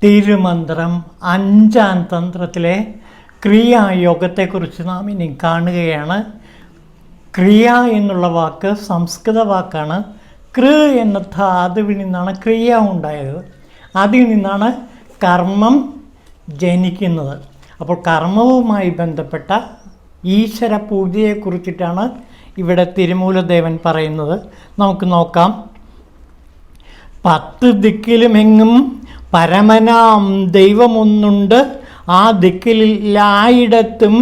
തിരുമന്ത്രം 5-ാം തന്ത്രത്തിലെ ക്രിയായോഗത്തെക്കുറിച്ച് നാം ഇനി കാണുകയാണ്. ക്രിയ എന്നുള്ള വാക്ക് സംസ്കൃത വാക്കാണ്. കൃ എന്ന ധാതുവിൽ നിന്നാണ് ക്രിയ ഉണ്ടായത്. അതിൽ നിന്നാണ് കർമ്മം ജനിക്കുന്നത്. അപ്പോൾ കർമ്മവുമായി ബന്ധപ്പെട്ട ഈശ്വര പൂജയെക്കുറിച്ചിട്ടാണ് ഇവിടെ തിരുമൂലദേവൻ പറയുന്നത്. നമുക്ക് നോക്കാം. 10 ദിക്കിലുമെങ്ങും പരമനാം ദൈവമൊന്നുണ്ട്, ആ ദിക്കിലായിടത്തും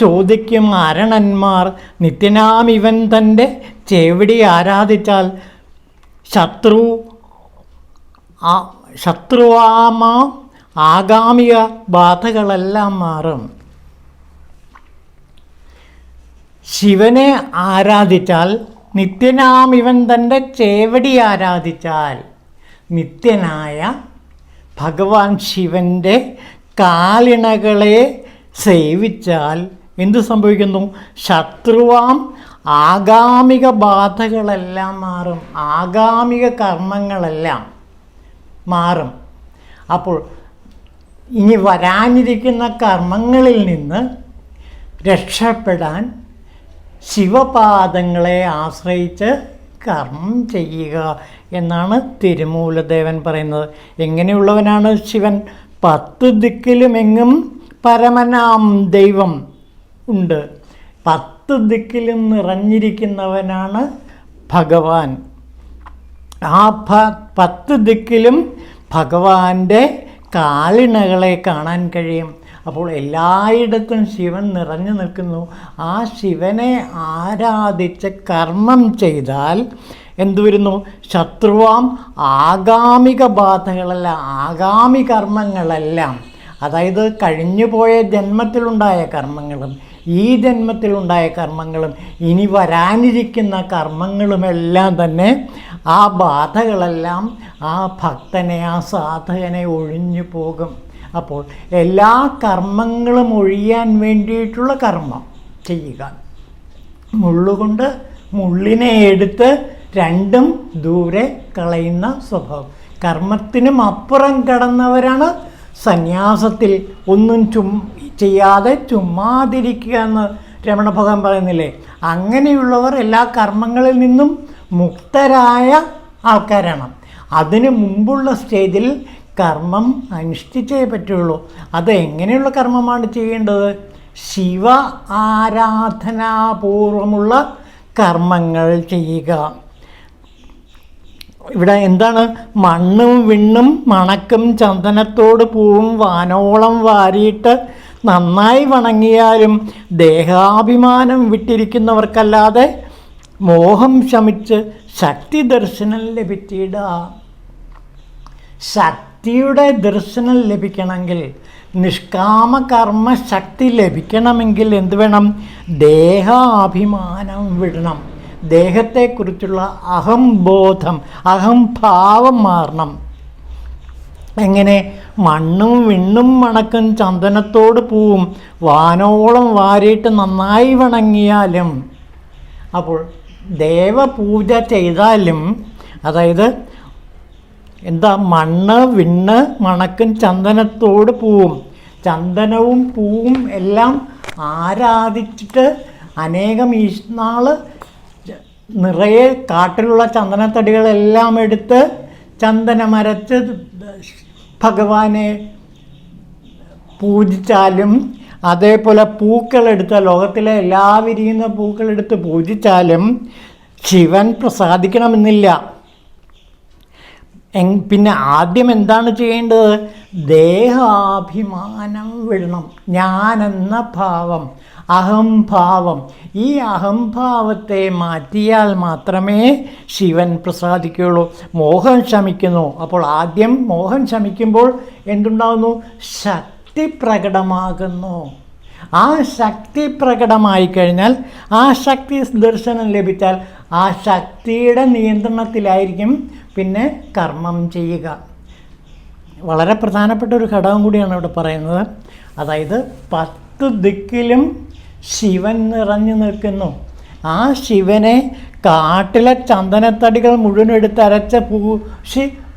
ചോദിക്കും അരണന്മാർ, നിത്യനാം ഇവൻ തൻ്റെ ചേവടി ആരാധിച്ചാൽ ശത്രുവാമ ആഗാമിക ബാധകളെല്ലാം മാറും. ശിവനെ ആരാധിച്ചാൽ, നിത്യനാം ഇവൻ തൻ്റെ ചേവടി ആരാധിച്ചാൽ, നിത്യനായ ഭഗവാൻ ശിവൻ്റെ കാലിണകളെ സേവിച്ചാൽ എന്തു സംഭവിക്കുന്നു? ശത്രുവാം ആഗാമിക ബാധകളെല്ലാം മാറും, ആഗാമിക കർമ്മങ്ങളെല്ലാം മാറും. അപ്പോൾ ഇനി വരാനിരിക്കുന്ന കർമ്മങ്ങളിൽ നിന്ന് രക്ഷപ്പെടാൻ ശിവപാദങ്ങളെ ആശ്രയിച്ച് കർമ്മം ചെയ്യുക എന്നാണ് തിരുമൂലദേവൻ പറയുന്നത്. എങ്ങനെയുള്ളവനാണ് ശിവൻ? 10 ദിക്കിലുമെങ്ങും പരമനാം ദൈവം ഉണ്ട്. 10 ദിക്കിലും നിറഞ്ഞിരിക്കുന്നവനാണ് ഭഗവാൻ. ആ 10 ദിക്കിലും ഭഗവാന്റെ കാലിണകളെ കാണാൻ കഴിയും. അപ്പോൾ എല്ലായിടത്തും ശിവൻ നിറഞ്ഞു നിൽക്കുന്നു. ആ ശിവനെ ആരാധിച്ച് കർമ്മം ചെയ്താൽ എന്തു വരുന്നു? ശത്രുവാം ആഗാമിക ബാധകളെല്ലാം, ആഗാമി കർമ്മങ്ങളെല്ലാം, അതായത് കഴിഞ്ഞുപോയ ജന്മത്തിലുണ്ടായ കർമ്മങ്ങളും ഈ ജന്മത്തിലുണ്ടായ കർമ്മങ്ങളും ഇനി വരാനിരിക്കുന്ന കർമ്മങ്ങളുമെല്ലാം തന്നെ ആ ബാധകളെല്ലാം ആ ഭക്തനെ, ആ സാധകനെ ഒഴിഞ്ഞു പോകും. അപ്പോൾ എല്ലാ കർമ്മങ്ങളും ഒഴിയാൻ വേണ്ടിയിട്ടുള്ള കർമ്മം ചെയ്യുക. മുള്ളുകൊണ്ട് മുള്ളിനെ എടുത്ത് രണ്ടും ദൂരെ കളയുന്ന സ്വഭാവം. കർമ്മത്തിനും അപ്പുറം കടന്നവരാണ് സന്യാസത്തിൽ ഒന്നും ചെയ്യാതെ ചുമ്മാതിരിക്കുക എന്ന് രമണ ഭഗവാൻ പറയുന്നില്ലേ? അങ്ങനെയുള്ളവർ എല്ലാ കർമ്മങ്ങളിൽ നിന്നും മുക്തരായ ആൾക്കാരാണ്. അതിന് മുമ്പുള്ള സ്റ്റേജിൽ കർമ്മം അനുഷ്ഠിച്ചേ പറ്റുള്ളൂ. അത് എങ്ങനെയുള്ള കർമ്മമാണ് ചെയ്യേണ്ടത്? ശിവ ആരാധനാപൂർവമുള്ള കർമ്മങ്ങൾ ചെയ്യുക. ഇവിടെ എന്താണ്? മണ്ണും വിണ്ണും മണക്കും ചന്ദനത്തോട് പൂവും വാനോളം വാരിയിട്ട് നന്നായി വണങ്ങിയാലും ദേഹാഭിമാനം വിട്ടിരിക്കുന്നവർക്കല്ലാതെ മോഹം ശമിച്ച് ശക്തി ദർശനം ലഭിച്ചിടുക. ശക്തിയുടെ ദർശനം ലഭിക്കണമെങ്കിൽ, നിഷ്കാമ കർമ്മ ശക്തി ലഭിക്കണമെങ്കിൽ എന്ത് വേണം? ദേഹാഭിമാനം വിടണം. ദേഹത്തെക്കുറിച്ചുള്ള അഹംബോധം, അഹംഭാവം മാറണം. എങ്ങനെ? മണ്ണും വിണ്ണും മണക്കും ചന്ദനത്തോട് പൂവും വാനോളം വാരിയിട്ട് നന്നായി വണങ്ങിയാലും, അപ്പോൾ ദേവപൂജ ചെയ്താലും, അതായത് എന്താ? മണ്ണ് വിണ്ണ് മണക്കും ചന്ദനത്തോട് പൂവും, ചന്ദനവും പൂവും എല്ലാം ആരാധിച്ചിട്ട് അനേകം നാൾ നിറയെ കാട്ടിലുള്ള ചന്ദനത്തടികളെല്ലാം എടുത്ത് ചന്ദനമരച്ച് ഭഗവാനെ പൂജിച്ചാലും, അതേപോലെ പൂക്കളെടുത്ത്, ലോകത്തിലെ എല്ലാ വിരിയുന്ന പൂക്കളെടുത്ത് പൂജിച്ചാലും ശിവൻ പ്രസാദിക്കണമെന്നില്ല. പിന്നെ ആദ്യം എന്താണ് ചെയ്യേണ്ടത്? ദേഹാഭിമാനം വിടണം. ഞാനെന്ന ഭാവം, അഹംഭാവം, ഈ അഹംഭാവത്തെ മാറ്റിയാൽ മാത്രമേ ശിവൻ പ്രസാദിക്കുകയുള്ളൂ. മോഹം ശമിക്കുന്നു. അപ്പോൾ ആദ്യം മോഹം ശമിക്കുമ്പോൾ എന്തുണ്ടാകുന്നു? ശക്തി പ്രകടമാകുന്നു. ആ ശക്തി പ്രകടമായി കഴിഞ്ഞാൽ, ആ ശക്തി ദർശനം ലഭിച്ചാൽ ആ ശക്തിയുടെ നിയന്ത്രണത്തിലായിരിക്കും പിന്നെ കർമ്മം ചെയ്യുക. വളരെ പ്രധാനപ്പെട്ട ഒരു ഘടകം കൂടിയാണ് ഇവിടെ പറയുന്നത്. അതായത് 10 ദിക്കിലും ശിവൻ നിറഞ്ഞു നിൽക്കുന്നു. ആ ശിവനെ കാട്ടിലെ ചന്ദനത്തടികൾ മുഴുവൻ എടുത്ത് അരച്ച്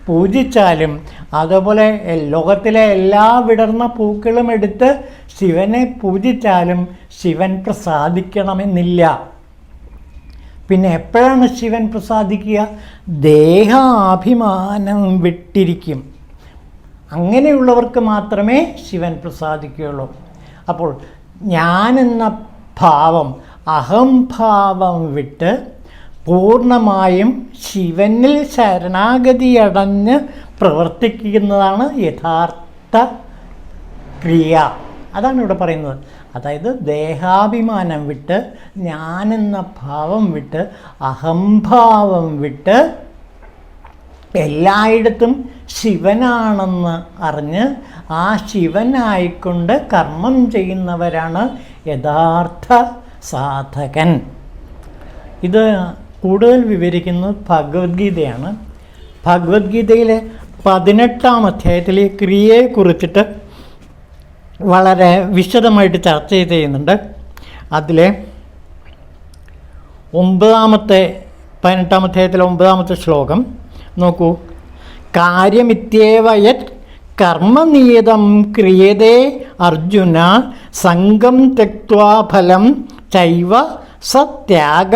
പൂജിച്ചാലും, അതുപോലെ ലോകത്തിലെ എല്ലാ വിടർന്ന പൂക്കളും എടുത്ത് ശിവനെ പൂജിച്ചാലും ശിവൻ പ്രസാദിക്കണമെന്നില്ല. പിന്നെ എപ്പോഴാണ് ശിവൻ പ്രസാദിക്കുക? ദേഹാഭിമാനം വിട്ടിരിക്കും. അങ്ങനെയുള്ളവർക്ക് മാത്രമേ ശിവൻ പ്രസാദിക്കുകയുള്ളൂ. അപ്പോൾ ഞാനെന്ന ഭാവം, അഹംഭാവം വിട്ട് പൂർണ്ണമായും ശിവനിൽ ശരണാഗതിയടഞ്ഞ് പ്രവർത്തിക്കുന്നതാണ് യഥാർത്ഥ ക്രിയ. അതാണ് ഇവിടെ പറയുന്നത്. അതായത് ദേഹാഭിമാനം വിട്ട്, ഞാനെന്ന ഭാവം വിട്ട്, അഹംഭാവം വിട്ട് എല്ലായിടത്തും ശിവനാണെന്ന് അറിഞ്ഞ് ആ ശിവനായിക്കൊണ്ട് കർമ്മം ചെയ്യുന്നവരാണ് യഥാർത്ഥ സാധകൻ. ഇത് കൂടുതൽ വിവരിക്കുന്നത് ഭഗവത്ഗീതയാണ്. ഭഗവത്ഗീതയിലെ 18-ാം അധ്യായത്തിൽ ഈ ക്രിയയെക്കുറിച്ചിട്ട് വളരെ വിശദമായിട്ട് ചർച്ച ചെയ്യുന്നുണ്ട്. അതിലെ 18-ാം അധ്യായത്തിലെ 9-ാമത്തെ ശ്ലോകം നോക്കൂ. കാര്യമിത്യേവ യത് കർമ്മനിയതം ക്രിയതേ അർജുന സംഗം ത്യക്ത്വാ ഫലം ചൈവ സത്യാഗ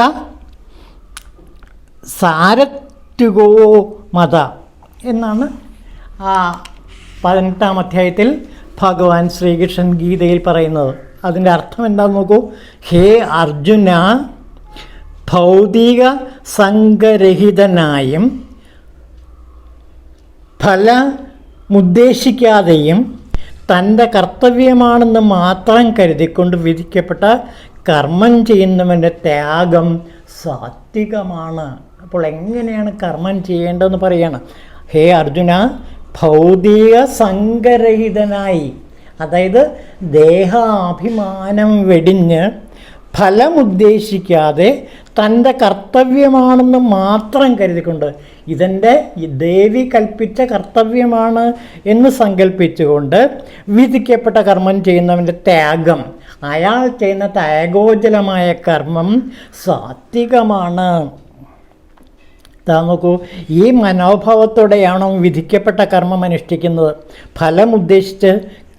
സാരത്യുഗോ മത എന്നാണ് ആ 18-ാം അധ്യായത്തിൽ ഭഗവാൻ ശ്രീകൃഷ്ണൻ ഗീതയിൽ പറയുന്നത്. അതിൻ്റെ അർത്ഥം എന്താണെന്ന് നോക്കൂ. ഹേ അർജുന, ഭൗതിക സംഘരഹിതനായും ഫലമുദ്ദേശിക്കാതെയും തൻ്റെ കർത്തവ്യമാണെന്ന് മാത്രം കരുതിക്കൊണ്ട് വിധിക്കപ്പെട്ട കർമ്മം ചെയ്യുന്നവൻ്റെ ത്യാഗം സാത്വികമാണ്. അപ്പോൾ എങ്ങനെയാണ് കർമ്മം ചെയ്യേണ്ടതെന്ന് പറയുകയാണ്. ഹേ അർജുന, ഭൗതിക സംഘരഹിതനായി, അതായത് ദേഹാഭിമാനം വെടിഞ്ഞ് ഫലമുദ്ദേശിക്കാതെ തൻ്റെ കർത്തവ്യമാണെന്ന് മാത്രം കരുതിക്കൊണ്ട്, ഇതെൻ്റെ ദേവി കൽപ്പിച്ച കർത്തവ്യമാണ് എന്ന് സങ്കല്പിച്ചുകൊണ്ട് വിധിക്കപ്പെട്ട കർമ്മം ചെയ്യുന്നവൻ്റെ ത്യാഗം, അയാൾ ചെയ്യുന്ന ത്യാഗോജ്ജലമായ കർമ്മം സാത്വികമാണ്. നോക്കൂ, ഈ മനോഭാവത്തോടെയാണോ വിധിക്കപ്പെട്ട കർമ്മം അനുഷ്ഠിക്കുന്നത്. ഫലമുദ്ദേശിച്ച്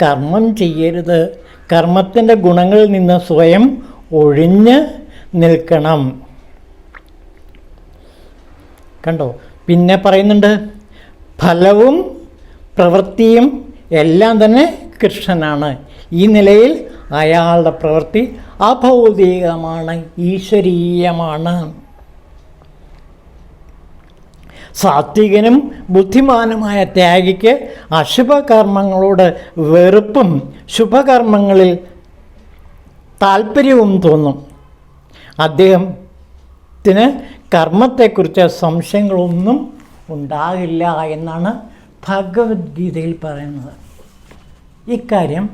കർമ്മം ചെയ്യരുത്. കർമ്മത്തിൻ്റെ ഗുണങ്ങളിൽ നിന്ന് സ്വയം ഒഴിഞ്ഞ് നിൽക്കണം. കണ്ടോ? പിന്നെ പറയുന്നുണ്ട്, ഫലവും പ്രവൃത്തിയും എല്ലാം തന്നെ കൃഷ്ണനാണ്. ഈ നിലയിൽ അയാളുടെ പ്രവൃത്തി അഭൗതികമാണ്, ഈശ്വരീയമാണ്. സാത്വികനും ബുദ്ധിമാനുമായ ത്യാഗിക്ക് അശുഭകർമ്മങ്ങളോട് വെറുപ്പും ശുഭകർമ്മങ്ങളിൽ താല്പര്യവും തോന്നും. അദ്ദേഹത്തിന് കർമ്മത്തെക്കുറിച്ച് സംശയങ്ങളൊന്നും ഉണ്ടാകില്ല എന്നാണ് ഭഗവത്ഗീതയിൽ പറയുന്നത്. ഇക്കാര്യം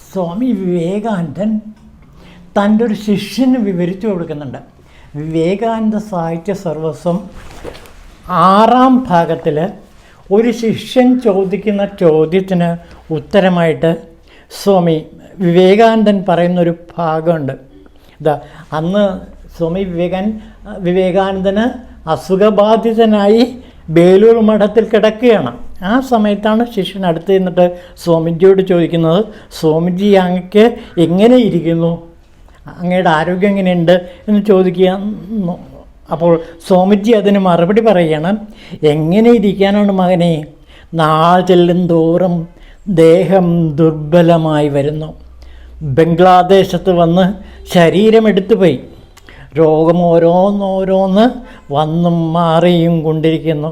സ്വാമി വിവേകാനന്ദൻ തൻ്റെ ഒരു ശിഷ്യന് വിവരിച്ചു കൊടുക്കുന്നുണ്ട്. വിവേകാനന്ദ സാഹിത്യ സർവസ്വം 6-ാം ഭാഗത്തിൽ ഒരു ശിഷ്യൻ ചോദിക്കുന്ന ചോദ്യത്തിന് ഉത്തരമായിട്ട് സ്വാമി വിവേകാനന്ദൻ പറയുന്നൊരു ഭാഗമുണ്ട്. അന്ന് സ്വാമി വിവേകാനന്ദന് അസുഖബാധിതനായി ബേലൂർ മഠത്തിൽ കിടക്കുകയാണ്. ആ സമയത്താണ് ശിഷ്യൻ അടുത്ത് നിന്നിട്ട് സ്വാമിജിയോട് ചോദിക്കുന്നത്, സ്വാമിജി അങ്ങക്ക് എങ്ങനെ ഇരിക്കുന്നു, അങ്ങയുടെ ആരോഗ്യം എങ്ങനെയുണ്ട് എന്ന് ചോദിക്കുക. അപ്പോൾ സ്വാമിജി അതിന് മറുപടി പറയുകയാണ്, എങ്ങനെ ഇരിക്കാനാണ് മകനെ, നാൾ ചെല്ലും തോറും ദേഹം ദുർബലമായി വരുന്നു. ബംഗ്ലാദേശത്ത് വന്ന് ശരീരം എടുത്തുപോയി. രോഗം ഓരോന്നോരോന്ന് വന്നും മാറിയും കൊണ്ടിരിക്കുന്നു.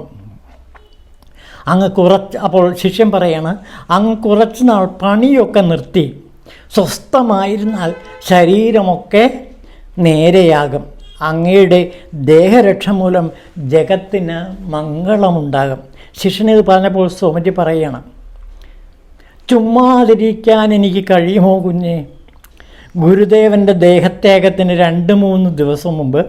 അപ്പോൾ ശിഷ്യൻ പറയാണ്, അങ്ങ് കുറച്ച് നാൾ പണിയൊക്കെ നിർത്തി സ്വസ്ഥമായിരുന്നാൽ ശരീരമൊക്കെ നേരെയാകും. അങ്ങയുടെ ദേഹരക്ഷ മൂലം ജഗത്തിന് മംഗളമുണ്ടാകും. ശിഷ്യനിത് പറഞ്ഞപ്പോൾ സ്വാമിജി പറയുകയാണ്, ചുമ്മാതിരിക്കാൻ എനിക്ക് കഴിയുമോ കുഞ്ഞേ? ഗുരുദേവൻ്റെ ദേഹത്യാഗത്തിന് 2-3 ദിവസം മുമ്പ്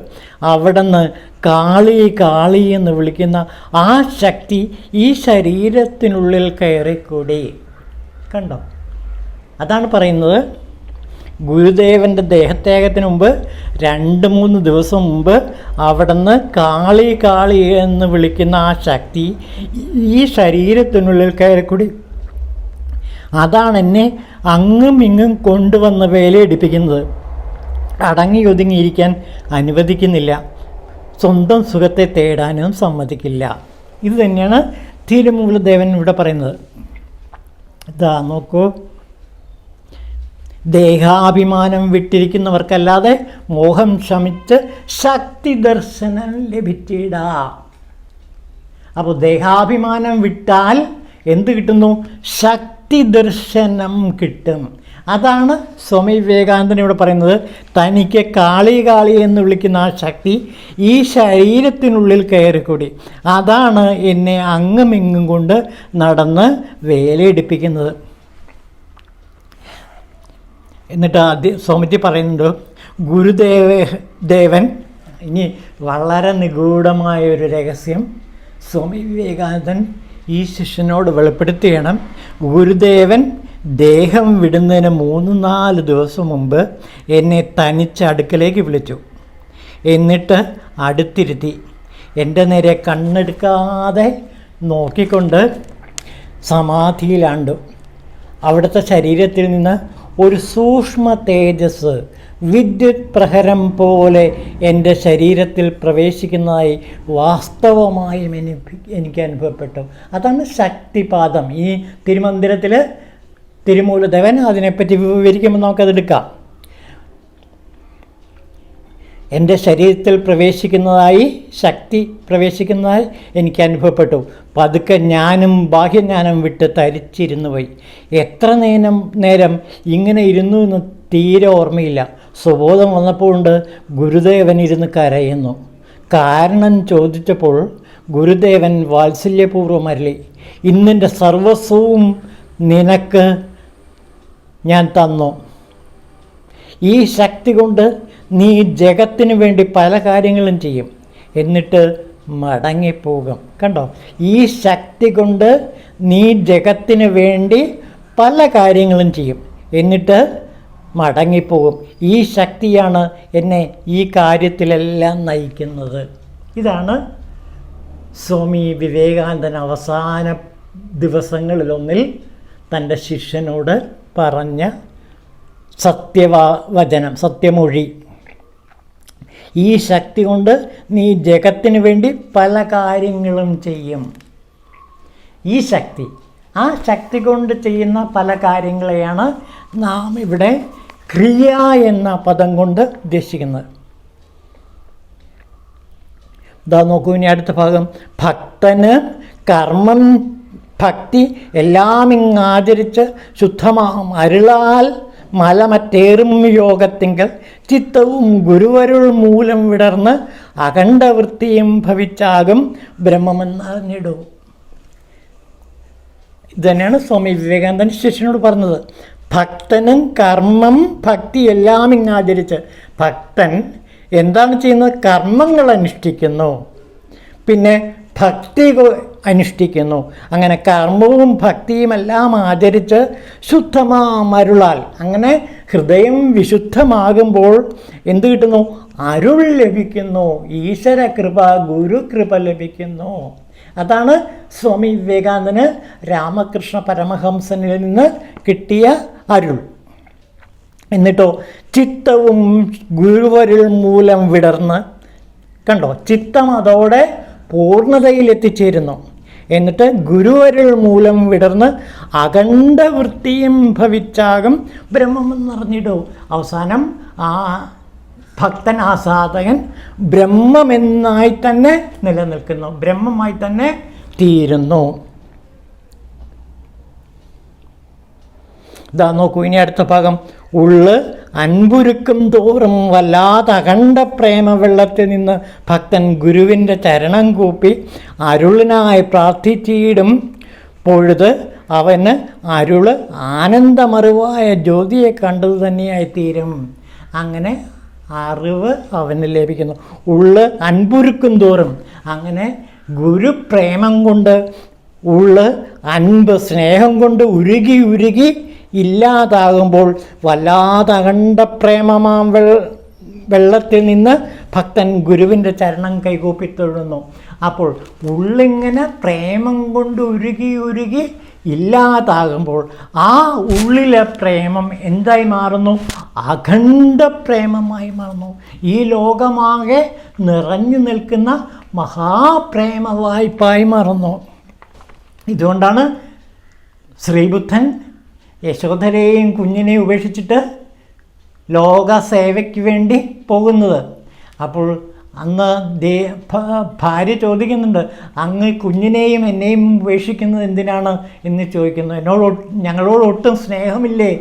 അവിടുന്ന് കാളി കാളി എന്ന് വിളിക്കുന്ന ആ ശക്തി ഈ ശരീരത്തിനുള്ളിൽ കയറിക്കൂടി. കണ്ടോ? അതാണ് പറയുന്നത്, ഗുരുദേവൻ്റെ ദേഹത്യാഗത്തിന് മുമ്പ് 2-3 ദിവസം മുമ്പ് അവിടുന്ന് കാളി കാളി എന്ന് വിളിക്കുന്ന ആ ശക്തി ഈ ശരീരത്തിനുള്ളിൽ കയറിക്കൂടി. അതാണ് എന്നെ അങ്ങും ഇങ്ങും കൊണ്ടുവന്ന് വേലയെടുപ്പിക്കുന്നത്. അടങ്ങി ഒതുങ്ങിയിരിക്കാൻ അനുവദിക്കുന്നില്ല, സ്വന്തം സുഖത്തെ തേടാനും സമ്മതിക്കില്ല. ഇത് തന്നെയാണ് തിരുമൂലദേവൻ ഇവിടെ പറയുന്നത്. ഇതാ നോക്കൂ, ദേഹാഭിമാനം വിട്ടിരിക്കുന്നവർക്കല്ലാതെ മോഹം ശമിച്ച് ശക്തി ദർശനം ലഭിച്ചിടാ. അപ്പോൾ ദേഹാഭിമാനം വിട്ടാൽ എന്ത് കിട്ടുന്നു? ശക്തി ദർശനം കിട്ടും. അതാണ് സ്വാമി വിവേകാനന്ദൻ ഇവിടെ പറയുന്നത്. തനിക്ക് കാളി കാളി എന്ന് വിളിക്കുന്ന ആ ശക്തി ഈ ശരീരത്തിനുള്ളിൽ കയറിക്കൂടി. അതാണ് എന്നെ അങ്ങും ഇങ്ങും കൊണ്ട് നടന്ന് വേലയെടുപ്പിക്കുന്നത്. എന്നിട്ട് സ്വാമിജി പറയുന്നുണ്ട്, ഗുരുദേവൻ ഇനി വളരെ നിഗൂഢമായൊരു രഹസ്യം സ്വാമി വിവേകാനന്ദൻ ഈ ശിഷ്യനോട് വെളിപ്പെടുത്തുകയാണ്. ഗുരുദേവൻ ദേഹം വിടുന്നതിന് 3-4 ദിവസം മുമ്പ് എന്നെ തനിച്ച് അടുക്കലേക്ക് വിളിച്ചു. എന്നിട്ട് അടുത്തിരുത്തി എൻ്റെ നേരെ കണ്ണെടുക്കാതെ നോക്കിക്കൊണ്ട് സമാധിയിലാണ്ടു. അവിടുത്തെ ശരീരത്തിൽ നിന്ന് ഒരു സൂക്ഷ്മ തേജസ് വിദ്യുത് പ്രഹരം പോലെ എൻ്റെ ശരീരത്തിൽ പ്രവേശിക്കുന്നതായി വാസ്തവമായും എനിക്ക് അനുഭവപ്പെട്ടു. അതാണ് ശക്തിപാദം. ഈ തിരുമന്ദിരത്തിൽ തിരുമൂലദേവൻ അതിനെപ്പറ്റി വിവരിക്കുമ്പോൾ നമുക്കതെടുക്കാം. എൻ്റെ ശരീരത്തിൽ പ്രവേശിക്കുന്നതായി ശക്തി പ്രവേശിക്കുന്നതായി എനിക്ക് അനുഭവപ്പെട്ടു. പതുക്കെ ഞാനും ബാഹ്യജ്ഞാനം വിട്ട് തരിച്ചിരുന്നു പോയി. എത്ര നേരം ഇങ്ങനെ ഇരുന്നു എന്ന് തീരെ ഓർമ്മയില്ല. സുബോധം വന്നപ്പോഴുണ്ട് ഗുരുദേവൻ ഇരുന്ന് കരയുന്നു. കാരണം ചോദിച്ചപ്പോൾ ഗുരുദേവൻ വാത്സല്യപൂർവ്വം അരുളി, ഇന്നെൻ്റെ സർവസ്വവും നിനക്ക് ഞാൻ തന്നു. ഈ ശക്തി കൊണ്ട് നീ ജഗത്തിന് വേണ്ടി പല കാര്യങ്ങളും ചെയ്യും, എന്നിട്ട് മടങ്ങിപ്പോകും. കണ്ടോ, ഈ ശക്തി കൊണ്ട് നീ ജഗത്തിന് വേണ്ടി പല കാര്യങ്ങളും ചെയ്യും, എന്നിട്ട് മടങ്ങിപ്പോകും. ഈ ശക്തിയാണ് എന്നെ ഈ കാര്യത്തിലെല്ലാം നയിക്കുന്നത്. ഇതാണ് സ്വാമി വിവേകാനന്ദൻ അവസാന ദിവസങ്ങളിലൊന്നിൽ തൻ്റെ ശിഷ്യനോട് പറഞ്ഞ സത്യവചനം, സത്യമൊഴി. ഈ ശക്തി കൊണ്ട് നീ ജഗത്തിന് വേണ്ടി പല കാര്യങ്ങളും ചെയ്യും. ഈ ശക്തി, ആ ശക്തി കൊണ്ട് ചെയ്യുന്ന പല കാര്യങ്ങളെയാണ് നാം ഇവിടെ ക്രിയ എന്ന പദം കൊണ്ട് ഉദ്ദേശിക്കുന്നത്. ഇതാ നോക്കൂ, ഇനി അടുത്ത ഭാഗം. ഭക്തന് കർമ്മം ഭക്തി എല്ലാം ഇങ്ങാചരിച്ച് ശുദ്ധമാം അരുളാൽ മലമറ്റേറും യോഗത്തിങ്കൽ ചിത്തവും ഗുരുവരുൾ മൂലം വിടർന്ന് അഖണ്ഡവൃത്തിയും ഭവിച്ചാകും ബ്രഹ്മമെന്നറിഞ്ഞിടൂ. ഇതുതന്നെയാണ് സ്വാമി വിവേകാനന്ദൻ ശിഷ്യനോട് പറഞ്ഞത്. ഭക്തനും കർമ്മം ഭക്തി എല്ലാം ഇങ്ങാചരിച്ച്. ഭക്തൻ എന്താണ് ചെയ്യുന്നത്? കർമ്മങ്ങൾ അനുഷ്ഠിക്കുന്നു, പിന്നെ ഭക്തി അനുഷ്ഠിക്കുന്നു. അങ്ങനെ കർമ്മവും ഭക്തിയും എല്ലാം ആചരിച്ച് ശുദ്ധമാമരുളാൽ, അങ്ങനെ ഹൃദയം വിശുദ്ധമാകുമ്പോൾ എന്ത് കിട്ടുന്നു? അരുൾ ലഭിക്കുന്നു, ഈശ്വര കൃപ, ഗുരുകൃപ ലഭിക്കുന്നു. അതാണ് സ്വാമി വിവേകാനന്ദന് രാമകൃഷ്ണ പരമഹംസനിൽ നിന്ന് കിട്ടിയ അരുൾ. എന്നിട്ടോ ചിത്തവും ഗുരുവരുൾ മൂലം വിടർന്ന്. കണ്ടോ, ചിത്തം അതോടെ പൂർണ്ണതയിൽ എത്തിച്ചേരുന്നു. എന്നിട്ട് ഗുരുവരുൾ മൂലം വിടർന്ന് അഖണ്ഡവൃത്തിയും ഭവിച്ചാകും ബ്രഹ്മമെന്നറിഞ്ഞിടൂ. അവസാനം ആ ഭക്തൻ, ആ സാധകൻ ബ്രഹ്മമെന്നായി തന്നെ നിലനിൽക്കുന്നു, ബ്രഹ്മമായി തന്നെ തീരുന്നു. ഇതാ നോക്കൂ, ഇനി അടുത്ത ഭാഗം. ഉള്ള് അൻപുരുക്കും തോറും വല്ലാതെ അഖണ്ഡ പ്രേമ വെള്ളത്തിൽ നിന്ന് ഭക്തൻ ഗുരുവിൻ്റെ ചരണം കൂപ്പി അരുളിനായി പ്രാർത്ഥിച്ചിടും പൊഴുത് അവന് അരുള് ആനന്ദമറിവായ ജ്യോതിയെ കണ്ടത് തന്നെയായിത്തീരും. അങ്ങനെ അറിവ് അവന് ലഭിക്കുന്നു. ഉള്ള് അൻപുരുക്കും തോറും, അങ്ങനെ ഗുരുപ്രേമം കൊണ്ട്, ഉള്ള് അൻപ് സ്നേഹം കൊണ്ട് ഉരുകി ഉരുകി ഇല്ലാതാകുമ്പോൾ വല്ലാതെ അകണ്ട പ്രേമമാം വെള്ളത്തിൽ നിന്ന് ഭക്തൻ ഗുരുവിൻ്റെ ചരണം കൈകൂപ്പി തൊഴുന്നു. അപ്പോൾ ഉള്ളിങ്ങനെ പ്രേമം കൊണ്ട് ഉരുകി ഉരുകി ഇല്ലാതാകുമ്പോൾ ആ ഉള്ളിലെ പ്രേമം എന്തായി മാറുന്നു? അഖണ്ഡ പ്രേമമായി മാറുന്നു. ഈ ലോകമാകെ നിറഞ്ഞു നിൽക്കുന്ന മഹാപ്രേമ വായ്പായി മാറുന്നു. ഇതുകൊണ്ടാണ് ശ്രീബുദ്ധൻ യശോധരയെയും കുഞ്ഞിനെയും ഉപേക്ഷിച്ചിട്ട് ലോകസേവയ്ക്ക് വേണ്ടി പോകുന്നത്. അപ്പോൾ അന്ന് ഭാര്യ ചോദിക്കുന്നുണ്ട്, അങ്ങ് കുഞ്ഞിനെയും എന്നെയും ഉപേക്ഷിക്കുന്നത് എന്തിനാണ് എന്ന് ചോദിക്കുന്നു. ഞങ്ങളോട് ഒട്ടും സ്നേഹമില്ലേ?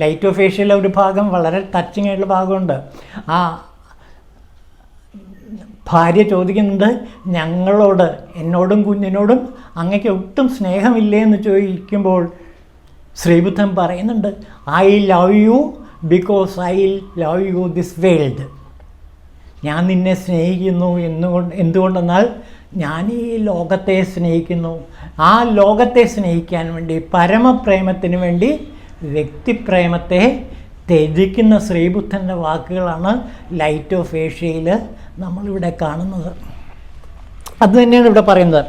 ലൈറ്റ് ഓഫ് ഏഷ്യയിലെ ഒരു ഭാഗം വളരെ ടച്ചിങ് ആയിട്ടുള്ള ഭാഗമുണ്ട്. ആ ഭാര്യ ചോദിക്കുന്നുണ്ട്, എന്നോടും കുഞ്ഞിനോടും അങ്ങക്ക് ഒട്ടും സ്നേഹമില്ലേ എന്ന് ചോദിക്കുമ്പോൾ ശ്രീബുദ്ധൻ പറയുന്നുണ്ട്, I love you because I love you this world. ഞാൻ നിന്നെ സ്നേഹിക്കുന്നു എന്തുകൊണ്ടെന്നാൽ ഞാൻ ഈ ലോകത്തെ സ്നേഹിക്കുന്നു. ആ ലോകത്തെ സ്നേഹിക്കാൻ വേണ്ടി, പരമപ്രേമത്തിന് വേണ്ടി വ്യക്തിപ്രേമത്തെ ത്യജിക്കുന്ന ശ്രീബുദ്ധൻ്റെ വാക്കുകളാണ് ലൈറ്റ് ഓഫ് ഏഷ്യയിൽ നമ്മളിവിടെ കാണുന്നത്. അതുതന്നെയാണ് ഇവിടെ പറയുന്നത്.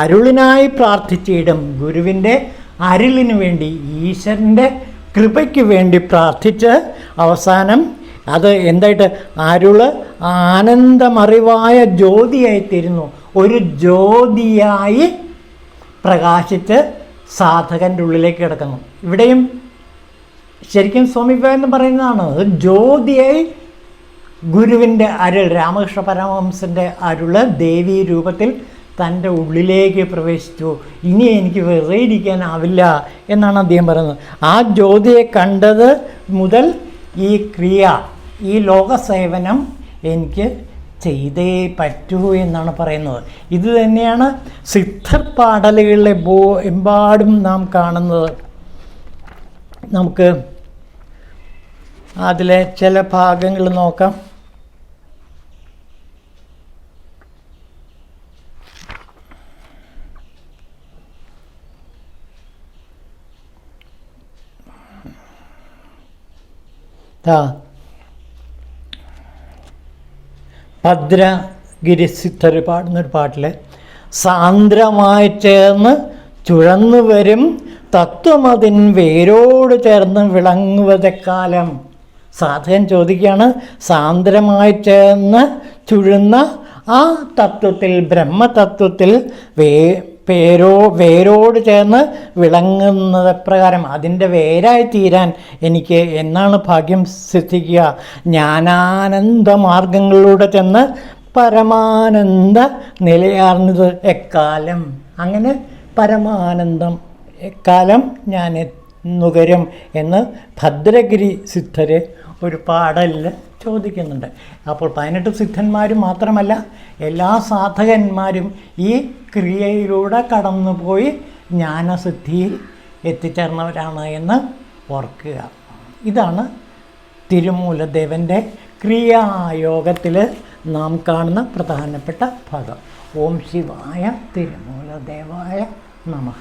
അരുളിനായി പ്രാർത്ഥിച്ചിടും. ഗുരുവിൻ്റെ അരുളിന് വേണ്ടി, ഈശ്വരൻ്റെ കൃപയ്ക്ക് വേണ്ടി പ്രാർത്ഥിച്ച് അവസാനം അത് എന്തായിട്ട് അരുള് ആനന്ദമറിവായ ജ്യോതിയായിത്തീരുന്നു. ഒരു ജ്യോതിയായി പ്രകാശിച്ച് സാധകൻ്റെ ഉള്ളിലേക്ക് കിടക്കുന്നു. ഇവിടെയും ശരിക്കും സ്വാമി വിവേകാനന്ദൻ പറയുന്നതാണ്, ജ്യോതിയായി ഗുരുവിൻ്റെ അരുൾ, രാമകൃഷ്ണ പരമഹംസൻ്റെ അരുള് ദേവീ രൂപത്തിൽ തൻ്റെ ഉള്ളിലേക്ക് പ്രവേശിച്ചു. ഇനി എനിക്ക് വെറുതെ ഇരിക്കാനാവില്ല എന്നാണ് അദ്ദേഹം പറയുന്നത്. ആ ജ്യോതിയെ കണ്ടത് മുതൽ ഈ ക്രിയ, ഈ ലോകസേവനം എനിക്ക് ചെയ്തേ പറ്റൂ എന്നാണ് പറയുന്നത്. ഇത് തന്നെയാണ് സിദ്ധർ പാടലുകളിലെ എമ്പാടും നാം കാണുന്നത്. നമുക്ക് അതിലെ ചില ഭാഗങ്ങൾ നോക്കാം. ഭദ്രഗിരി സിദ്ധർ പാടുന്നൊരു പാട്ടിൽ, സാന്ദ്രമായി ചേർന്ന് ചുഴന്നു വരും തത്വമതിൻ വേരോട് ചേർന്ന് വിളങ്ങുവതെക്കാലം. സാധകൻ ചോദിക്കുകയാണ്, സാന്ദ്രമായി ചേർന്ന് ചുഴുന്ന ആ തത്വത്തിൽ, ബ്രഹ്മതത്വത്തിൽ വേരോട് ചേർന്ന് വിളങ്ങുന്നത് പ്രകാരം അതിൻ്റെ വേരായി തീരാൻ എനിക്ക് എന്നാണ് ഭാഗ്യം സിദ്ധിക്കുക? ജ്ഞാനാനന്ദ മാർഗങ്ങളിലൂടെ ചെന്ന് പരമാനന്ദ നിലയാർന്നത് എക്കാലം. അങ്ങനെ പരമാനന്ദം എക്കാലം ഞാൻ നുകരും എന്ന് ഭദ്രഗിരി സിദ്ധര് ഒരു പാടലിൽ ചോദിക്കുന്നുണ്ട്. അപ്പോൾ 18 സിദ്ധന്മാരും മാത്രമല്ല, എല്ലാ സാധകന്മാരും ഈ ക്രിയയിലൂടെ കടന്നുപോയി ജ്ഞാനസിദ്ധിയിൽ എത്തിച്ചേർന്നവരാണ് എന്ന് ഓർക്കുക. ഇതാണ് തിരുമൂലദേവൻ്റെ ക്രിയായോഗത്തിൽ നാം കാണുന്ന പ്രധാനപ്പെട്ട ഭാഗം. ഓം ശിവായ തിരുമൂലദേവായ നമഃ.